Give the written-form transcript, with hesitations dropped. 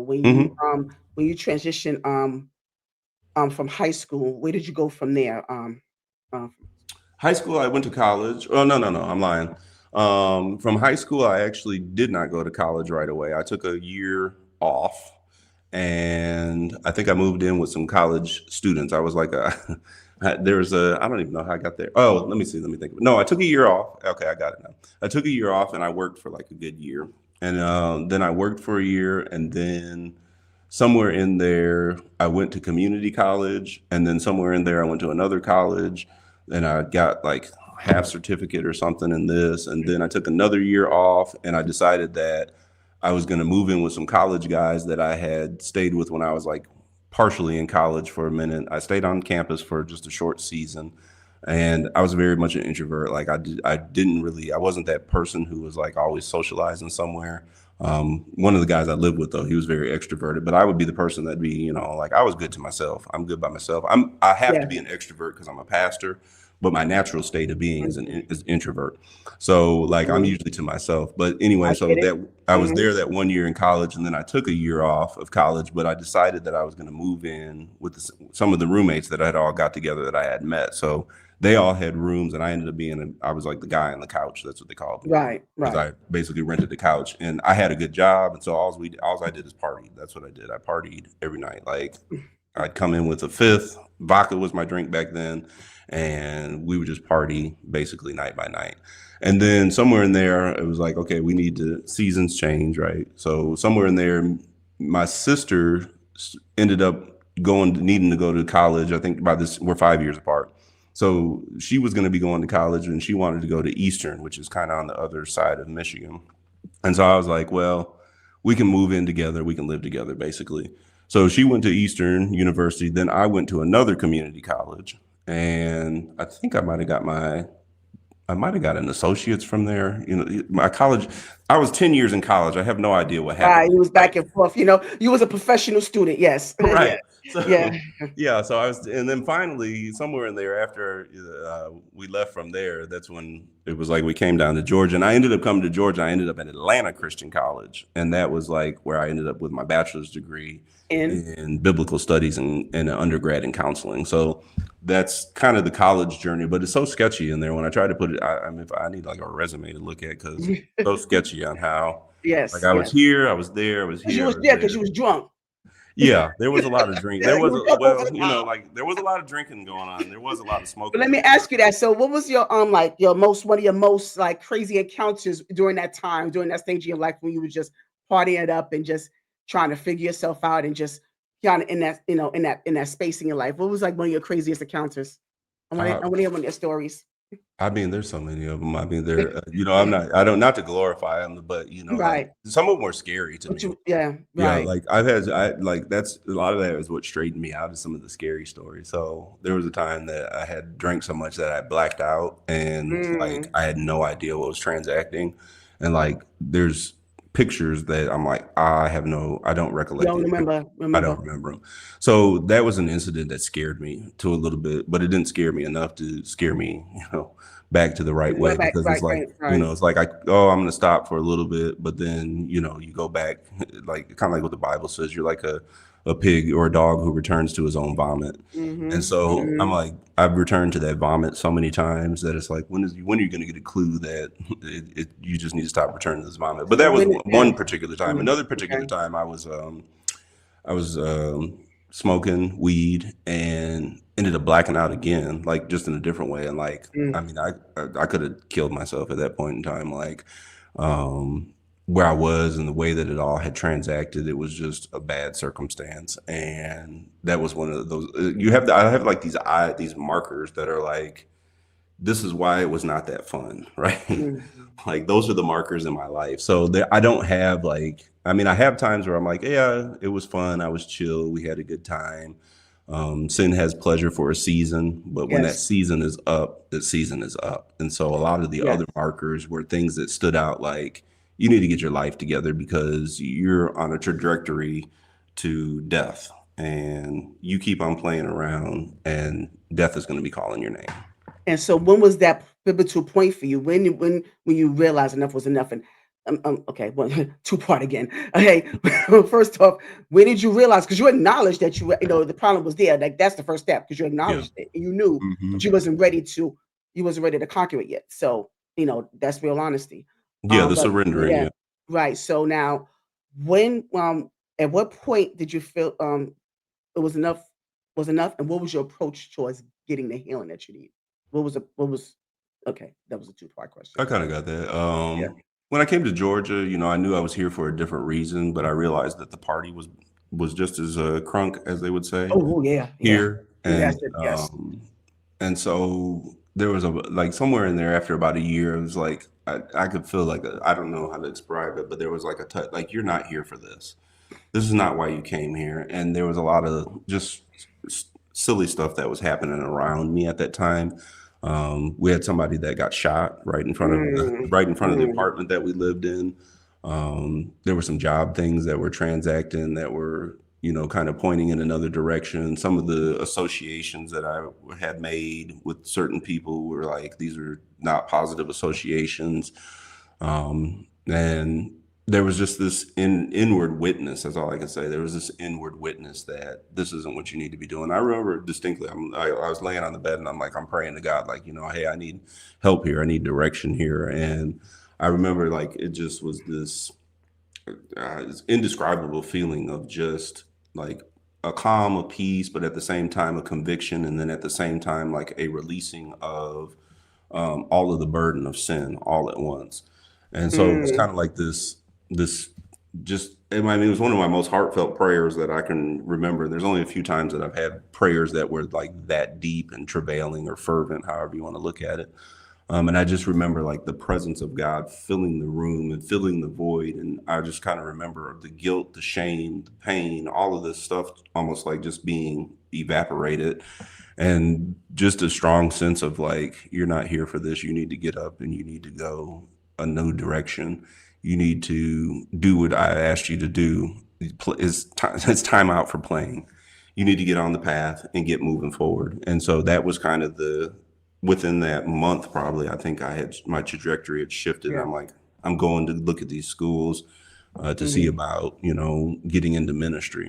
hmm when you transitioned from high school, where did you go from there? Um, High school, I went to college. Oh, no, no, no, I'm lying. From high school, I actually did not go to college right away. I took a year off, and I think I moved in with some college students. I was like a, there was a, I don't even know how I got there. Oh, let me see. Let me think. No, I took a year off. Okay, I got it now. I took a year off, and I worked for like a good year. And then I worked for a year, and then somewhere in there, I went to community college, and then somewhere in there, I went to another college, and I got like half certificate or something in this, and then I took another year off, and I decided that I was going to move in with some college guys that I had stayed with when I was like partially in college for a minute. I stayed on campus for just a short season, and I was very much an introvert. Like I didn't really, I wasn't that person who was like always socializing somewhere. One of the guys I lived with though, he was very extroverted, but I would be the person that'd be, like I was good to myself. I'm good by myself. I have to yeah. be an extrovert because I'm a pastor, but my natural state of being is Mhm. is introvert. So like I'm Mhm. usually to myself. But anyway, I so get it. that I was Mhm. there that one year in college, and then I took a year off of college. But I decided that I was going to move in with some of the roommates that I had all got together that I had met. So they all had rooms, and I ended up I was like the guy on the couch. That's what they called me Right, because right. I basically rented the couch, and I had a good job, and so all I did is party. That's what I did. I partied every night. Like I'd come in with a fifth. Vodka was my drink back then, and we would just party basically night by night. And then somewhere in there, it was like, okay, we need to seasons change, right? So somewhere in there, my sister ended up going needing to go to college. I think by this we're 5 years apart. So she was going to be going to college, and she wanted to go to Eastern, which is kind of on the other side of Michigan. And so I was like, well, we can move in together. We can live together, basically. So she went to Eastern University. Then I went to another community college. And I might have got an associate's from there. My college, I was 10 years in college. I have no idea what Right, happened. it was Like, back and forth, you was a professional student, yes. Yeah, right. yeah. So yeah, so I was, and then finally somewhere in there after we left from there, that's when it was like we came down to Georgia, and I ended up coming to Georgia. I ended up at Atlanta Christian College, and that was like where I ended up with my bachelor's degree And in biblical studies and an undergrad in counseling. So that's kind of the college journey, but it's so sketchy in there. When I try to put it, I mean, if I need like a resume to look at because it's so sketchy on how like yes, I was yes. here, I was there, I was 'Cause you here, I was was there, because there. you was drunk. Yeah, there was a lot of drink. Yeah, There you was was a drunk over well, the top. like there was a lot of drinking going on. There was a lot of But smoking let me going on. ask you that. So what was your like your most one of your most like crazy encounters during that time, during that stage of your life when you were just partying it up and just trying to figure yourself out and just kind of in that, in that space in your life? What was like one of your craziest encounters? Uh, I want to hear one of your stories. I mean, there's so many of them. I mean, I don't, not to glorify them, but like Right. some of them were scary to But me. you yeah, Yeah, right. like that's a lot of that is what straightened me out of some of the scary stories. So there was a time that I had drank so much that I blacked out, and like Mm, I had no idea what was transacting, and like there's pictures that I'm like I don't you recollect don't these pictures. I remember. don't remember them. So that was an incident that scared me to a little bit, but it didn't scare me enough to scare me, back to the right You went way back, because it's right, like, right, right. it's like I'm gonna stop for a little bit, but then you go back like kind of like what the Bible says. You're like a pig or a dog who returns to his own vomit. And Mhm. so I'm Mhm. like, I've returned to that vomit so many times that it's like, when are you going to get a clue that you just need to stop returning to this vomit? But So that was when yeah. one particular time. Mm, Another particular okay. time, I was smoking weed and ended up blacking out again, like just in a different way. And like, I Mm. mean, I could have killed myself at that point in time. Like, um, where I was and the way that it all had transacted, it was just a bad circumstance. And that was one of those. I have like these markers that are like, this is why it was not that fun, right? Mhm. Like those are the markers in my life. So I don't have like, I mean, I have times where I'm like, yeah, it was fun. I was chill. We had a good time. Sin has pleasure for a season, but when that Yes. season is up, the season is up. And so a lot of the Yes. other markers were things that stood out like, you need to get your life together because you're on a trajectory to death and you keep on playing around and death is going to be calling your name. And so when was that pivotal point for you? When you realized enough was enough? And Okay, well, two-part again. Okay, first off, when did you realize? Because you acknowledged that the problem was there. Like that's the first step because you Yeah. acknowledged it and you knew, but Hmm. you wasn't ready to conquer it yet. So that's real honesty. Yeah, the But surrendering. yeah, Yeah. right. So now, when at what point did you feel it was enough, and what was your approach towards getting the healing that you need? What was okay? That was a two-part question. I kind of got that. Yeah. When I came to Georgia, I knew I was here for a different reason, but I realized that the party was just as crunk, as they would say Oh, yeah, yeah. here, Yes, yes. and so there was a like somewhere in there after about a year, it was like I could feel like I don't know how to describe it, but there was like a touch, like you're not here for this. This is not why you came here, and there was a lot of just silly stuff that was happening around me at that time. We had somebody that got shot right in front of Mm, right in front of the mm, apartment that we lived in. There were some job things that were transacting that were, kind of pointing in another direction. Some of the associations that I had made with certain people were like, these are not positive associations. And there was just this inward witness. That's all I can say. There was this inward witness that this isn't what you need to be doing. I remember distinctly. I was laying on the bed and I'm praying to God, like, hey, I need help here. I need direction here. And I remember like it just was this indescribable feeling of just like a calm, a peace, but at the same time a conviction, and then at the same time like a releasing of all of the burden of sin all at once. And so it was mm, kind of like this just it was one of my most heartfelt prayers that I can remember. There's only a few times that I've had prayers that were like that deep and travailing or fervent, however you want to look at it. And I just remember like the presence of God filling the room and filling the void. And I just kind of remember the guilt, the shame, the pain, all of this stuff almost like just being evaporated. And just a strong sense of like, you're not here for this. You need to get up and you need to go a new direction. You need to do what I asked you to do. It's time out for playing. You need to get on the path and get moving forward. And so that was kind of within that month, probably, I think my trajectory had shifted. yeah. I'm like, I'm going to look at these schools to see Mhm. about, getting into ministry.